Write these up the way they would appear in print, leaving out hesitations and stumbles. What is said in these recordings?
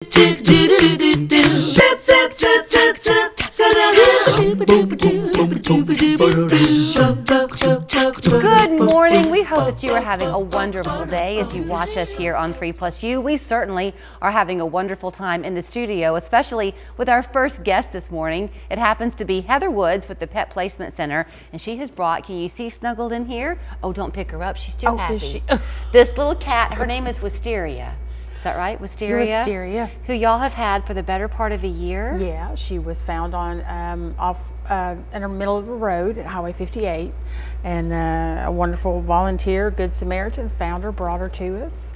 Good morning. We hope that you are having a wonderful day as you watch us here on 3+U. We certainly are having a wonderful time in the studio, especially with our first guest this morning. It happens to be Heather Woods with the Pet Placement Center, and she has brought, can you see snuggled in here? Oh, don't pick her up. She's too happy. This little cat, her name is Wisteria. Is that right? Wisteria? Wisteria. Who y'all have had for the better part of a year? Yeah, she was found on in the middle of the road at Highway 58, and a wonderful volunteer, Good Samaritan, found her, brought her to us,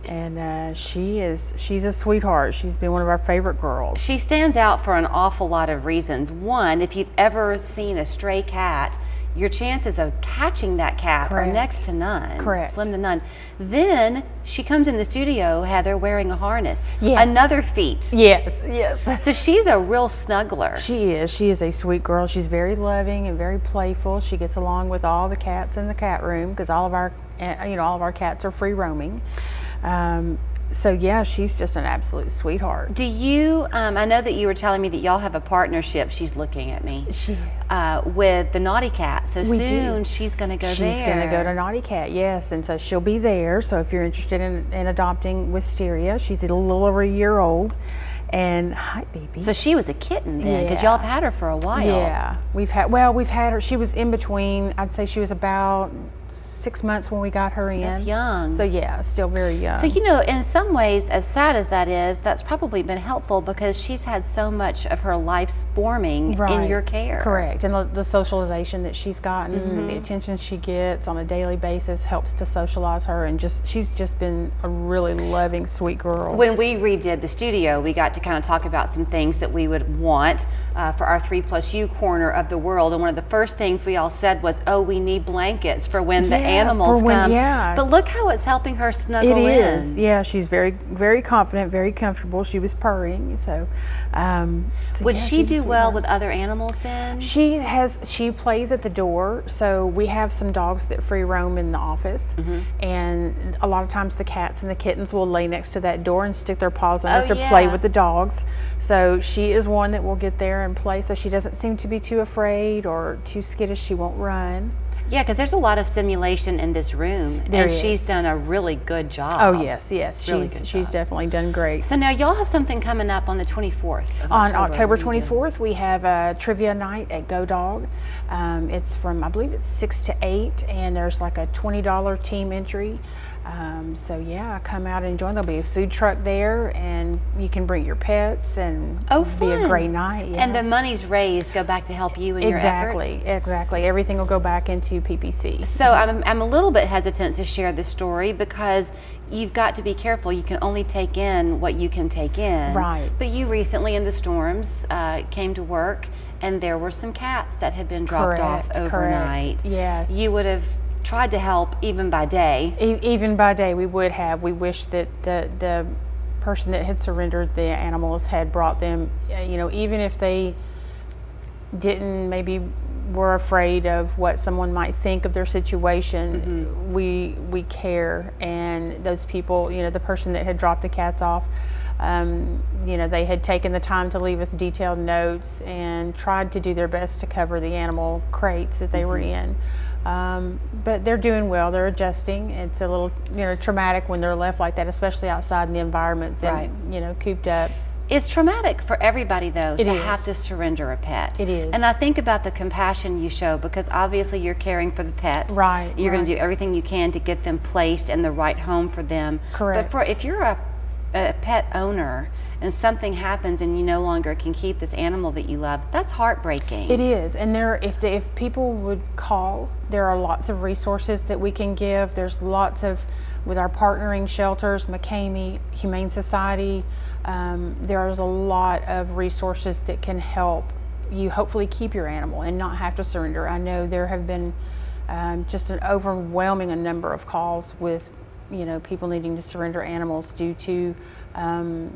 and she's a sweetheart. She's been one of our favorite girls. She stands out for an awful lot of reasons. One, if you've ever seen a stray cat, your chances of catching that cat are next to none. Correct. Slim to none. Then she comes in the studio, Heather, wearing a harness. Yes. Another feat. Yes, yes. So she's a real snuggler. She is. She is a sweet girl. She's very loving and very playful. She gets along with all the cats in the cat room because all of our cats are free roaming. So yeah, she's just an absolute sweetheart. Do you, I know that you were telling me that y'all have a partnership, she's looking at me. She is. With the Naughty Cat. So We soon do. she's going to go She's there. She's going to go to Naughty Cat, yes. And so she'll be there. So if you're interested in adopting Wisteria, she's a little over a year old. And hi, baby. So she was a kitten then, because y'all have had her for a while. Yeah, we've had her. She was in between. I'd say she was about 6 months when we got her in. That's young. So yeah, still very young. So you know, in some ways, as sad as that is, that's probably been helpful because she's had so much of her life's forming in your care. Correct, and the socialization that she's gotten, and the attention she gets on a daily basis helps to socialize her, and she's just been a really loving, sweet girl. When we redid the studio, we got to kind of talk about some things that we would want for our 3+U corner of the world, and one of the first things we all said was, oh, we need blankets for when the animals come. But look how it's helping her snuggle in. It is. Yeah, she's very, very confident, very comfortable. She was purring, so. Would she do well with other animals then? She plays at the door, so we have some dogs that free roam in the office, and a lot of times the cats and the kittens will lay next to that door and stick their paws in it to play with the dogs. So she is one that will get there and play, so she doesn't seem to be too afraid or too skittish. She won't run. Yeah, because there's a lot of simulation in this room, and she's done a really good job. Oh yes, yes, she's definitely done great. So now y'all have something coming up on the 24th of on October 24th, we have a trivia night at Go Dog. It's from, I believe it's 6 to 8, and there's like a $20 team entry. So yeah, come out and join. There'll be a food truck there, and you can bring your pets, and it'll be a great night. Yeah. And the monies raised go back to help you in your efforts? Exactly. Everything will go back into PPC. So I'm a little bit hesitant to share this story because you've got to be careful. You can only take in what you can take in. Right. But you recently in the storms came to work, and there were some cats that had been dropped off overnight. Yes. You would have tried to help even by day. Even by day we would have. We wish that the person that had surrendered the animals had brought them, even if they didn't, maybe were afraid of what someone might think of their situation. We care, and those people, the person that had dropped the cats off, they had taken the time to leave us detailed notes and tried to do their best to cover the animal crates that they were in. But they're doing well. They're adjusting. It's a little, traumatic when they're left like that, especially outside in the environment and, cooped up. It's traumatic for everybody, though, to have to surrender a pet. It is. And I think about the compassion you show, because obviously you're caring for the pet. Right. You're going to do everything you can to get them placed in the right home for them. Correct. But if you're a pet owner and something happens and you no longer can keep this animal that you love, that's heartbreaking. It is. And if people would call, there are lots of resources that we can give. There's lots of, with our partnering shelters, McCamey, Humane Society, there's a lot of resources that can help you hopefully keep your animal and not have to surrender. I know there have been just an overwhelming number of calls with people needing to surrender animals due to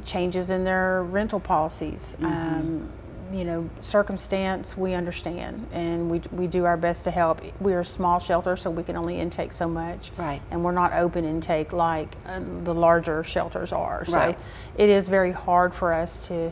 changes in their rental policies. circumstance, we understand, and we do our best to help. We are a small shelter, so we can only intake so much, right? And we're not open intake like the larger shelters are. So right. It is very hard for us to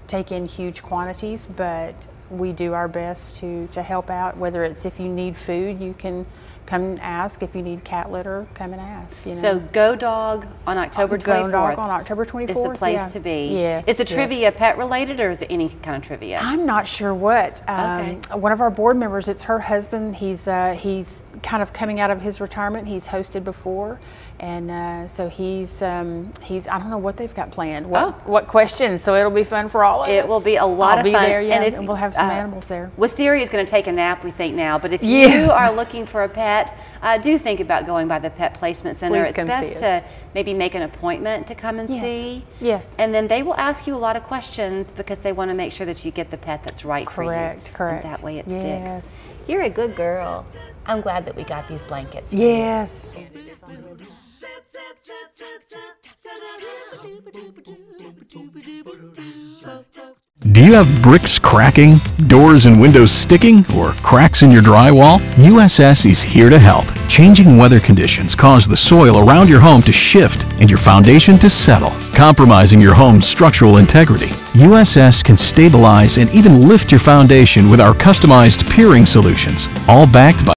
take in huge quantities, but we do our best to help out. Whether it's if you need food, you can come and ask. If you need cat litter, come and ask. So Go Dog on October 24th. Go Dog on October 24th is the place to be. Yes. Is the trivia pet related, or is it any kind of trivia? I'm not sure what. Okay. One of our board members, it's her husband. He's kind of coming out of his retirement. He's hosted before, and so he's I don't know what they've got planned. What questions? So it'll be fun for all of us. It will be a lot of fun. I'll be there, yeah, and we'll have some animals there. Wisteria is going to take a nap, we think now. But if you are looking for a pet, do think about going by the Pet Placement Center. Please it's best to maybe make an appointment to come and see. Yes. And then they will ask you a lot of questions because they want to make sure that you get the pet that's right for you. Correct. And that way it sticks. Yes. You're a good girl. I'm glad that we got these blankets. Yes. Do you have bricks cracking, doors and windows sticking, or cracks in your drywall? USS is here to help. Changing weather conditions cause the soil around your home to shift and your foundation to settle, compromising your home's structural integrity. USS can stabilize and even lift your foundation with our customized piering solutions, all backed by